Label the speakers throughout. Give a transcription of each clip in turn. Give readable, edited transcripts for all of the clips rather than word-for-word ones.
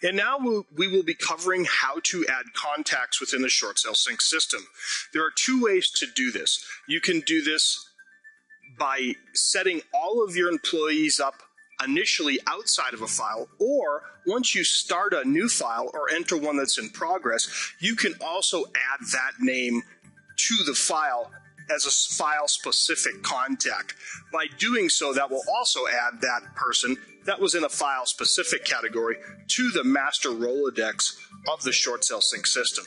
Speaker 1: And now we will be covering how to add contacts within the Short Sale Sync system. There are two ways to do this. You can do this by setting all of your employees up initially outside of a file, or once you start a new file or enter one that's in progress, you can also add that name to the file as a file-specific contact. By doing so, that will also add that person that was in a file-specific category to the master Rolodex of the Short Sale Sync system.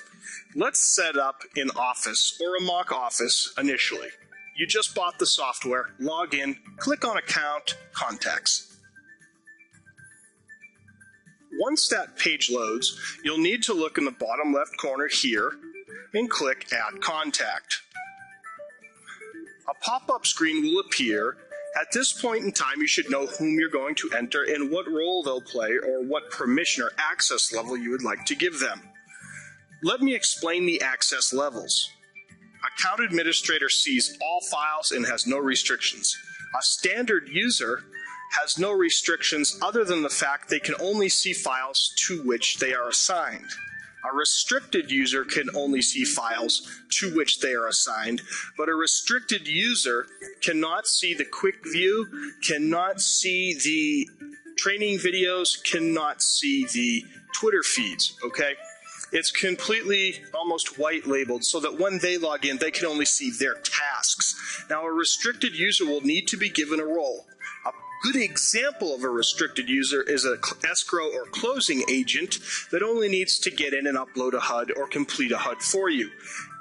Speaker 1: Let's set up an office or a mock office initially. You just bought the software, log in, click on Account, Contacts. Once that page loads, you'll need to look in the bottom left corner here and click Add Contact. A pop-up screen will appear. At this point in time, you should know whom you're going to enter and what role they'll play or what permission or access level you would like to give them. Let me explain the access levels. Account administrator sees all files and has no restrictions. A standard user has no restrictions other than the fact they can only see files to which they are assigned. A restricted user can only see files to which they are assigned, but a restricted user cannot see the quick view, cannot see the training videos, cannot see the Twitter feeds, okay? It's completely almost white labeled so that when they log in, they can only see their tasks. Now, a restricted user will need to be given a role. A good example of a restricted user is an escrow or closing agent that only needs to get in and upload a HUD or complete a HUD for you.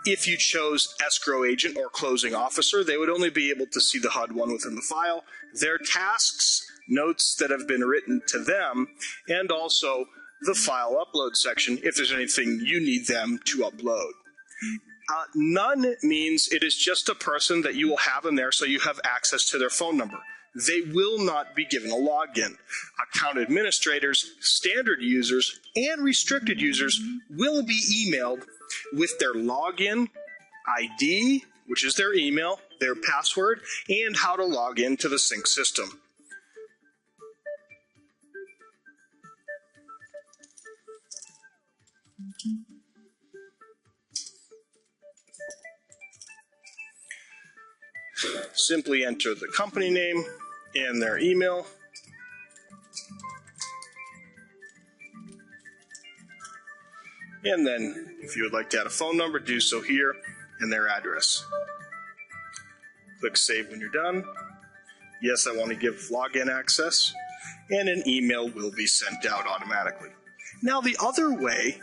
Speaker 1: If you chose escrow agent or closing officer, they would only be able to see the HUD one within the file, their tasks, notes that have been written to them, and also the file upload section if there's anything you need them to upload. None means it is just a person that you will have in there so you have access to their phone number. They will not be given a login. Account administrators, standard users, and restricted users will be emailed with their login ID, which is their email, their password, and how to log into the Sync system. Simply enter the company name and their email. And then if you would like to add a phone number, do so here and their address. Click Save when you're done. Yes, I want to give login access, and an email will be sent out automatically. Now, the other way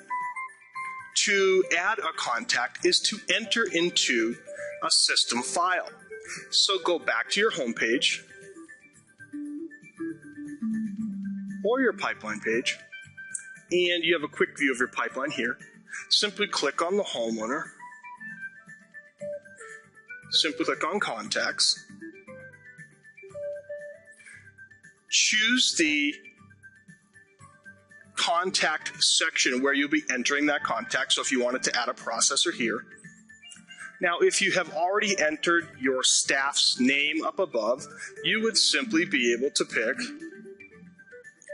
Speaker 1: to add a contact is to enter into a system file. So go back to your home page or your pipeline page, and you have a quick view of your pipeline here. Simply click on the homeowner, simply click on contacts, choose the contact section where you'll be entering that contact. So if you wanted to add a processor here. Now, if you have already entered your staff's name up above, you would simply be able to pick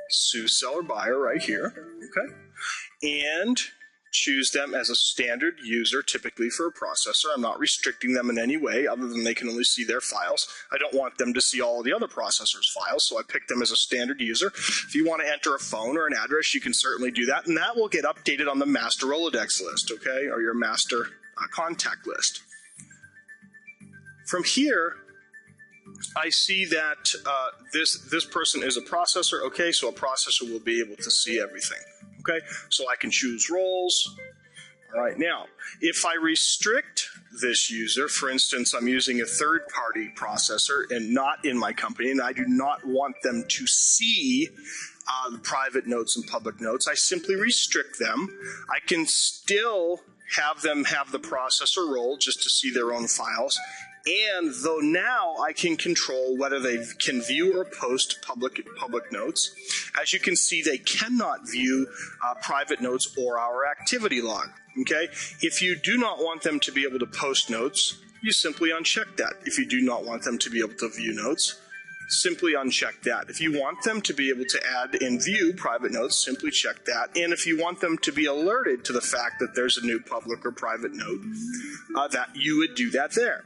Speaker 1: Sue Seller Buyer right here, okay? And choose them as a standard user, typically for a processor. I'm not restricting them in any way other than they can only see their files. I don't want them to see all of the other processors' files, so I picked them as a standard user. If you want to enter a phone or an address, you can certainly do that, and that will get updated on the master Rolodex list, okay, or your master contact list. From here, I see that this person is a processor, okay, so a processor will be able to see everything, okay? So I can choose roles. All right, now, if I restrict this user, for instance, I'm using a third-party processor and not in my company, and I do not want them to see the private notes and public notes, I simply restrict them. I can still have them have the processor role just to see their own files. And though now I can control whether they can view or post public notes, as you can see, they cannot view private notes or our activity log. Okay? If you do not want them to be able to post notes, you simply uncheck that. If you do not want them to be able to view notes, simply uncheck that. If you want them to be able to add and view private notes, simply check that. And if you want them to be alerted to the fact that there's a new public or private note, that you would do that there.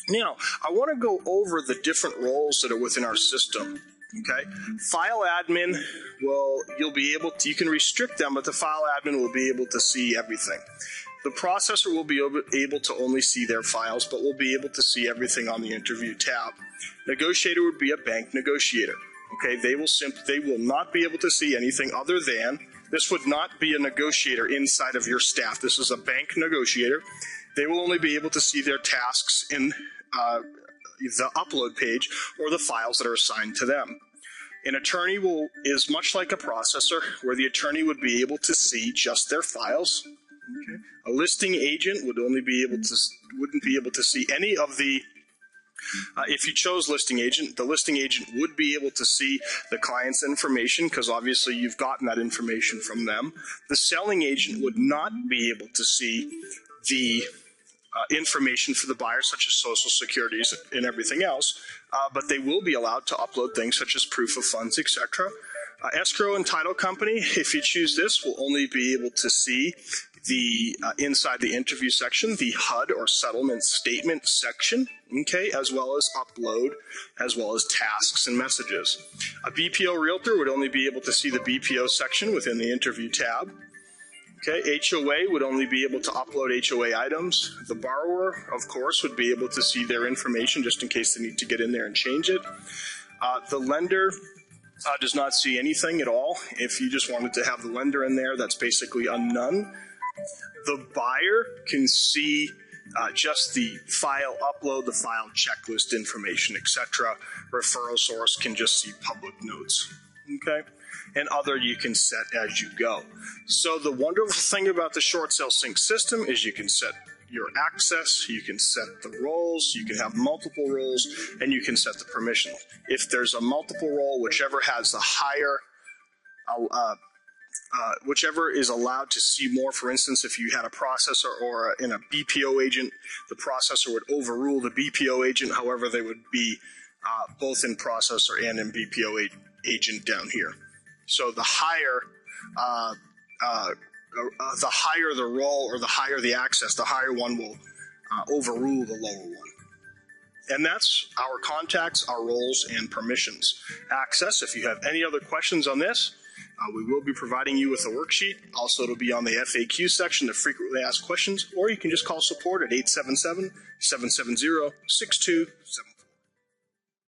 Speaker 1: Now, I want to go over the different roles that are within our system. Okay, file admin you can restrict them, but the file admin will be able to see everything. The processor will be able to only see their files, but will be able to see everything on the interview tab. Negotiator would be a bank negotiator. Okay, they will not be able to see anything other than, this would not be a negotiator inside of your staff. This is a bank negotiator. They will only be able to see their tasks in the upload page or the files that are assigned to them. An attorney is much like a processor, where the attorney would be able to see just their files. Okay. A listing agent wouldn't be able to see any of the. If you chose listing agent, the listing agent would be able to see the client's information, because obviously you've gotten that information from them. The selling agent would not be able to see the information for the buyer, such as social securities and everything else, but they will be allowed to upload things such as proof of funds, etc. Escrow and title company, if you choose this, will only be able to see the inside the interview section, the HUD or settlement statement section, okay, as well as upload, as well as tasks and messages. A BPO realtor would only be able to see the BPO section within the interview tab. Okay, HOA would only be able to upload HOA items. The borrower, of course, would be able to see their information just in case they need to get in there and change it. The lender does not see anything at all. If you just wanted to have the lender in there, that's basically a none. The buyer can see just the file upload, the file checklist information, etc. Referral source can just see public notes. Okay, and other you can set as you go. So the wonderful thing about the Short Sale Sync system is you can set your access, you can set the roles, you can have multiple roles, and you can set the permissions. If there's a multiple role, whichever has the higher, whichever is allowed to see more. For instance, if you had a processor or in a BPO agent, the processor would overrule the BPO agent. However, they would be both in processor and in BPO agent down here. So the higher the role or the higher the access, the higher one will overrule the lower one. And that's our contacts, our roles, and permissions. Access, if you have any other questions on this, we will be providing you with a worksheet. Also, it'll be on the FAQ section, the frequently asked questions, or you can just call support at 877-770-6274.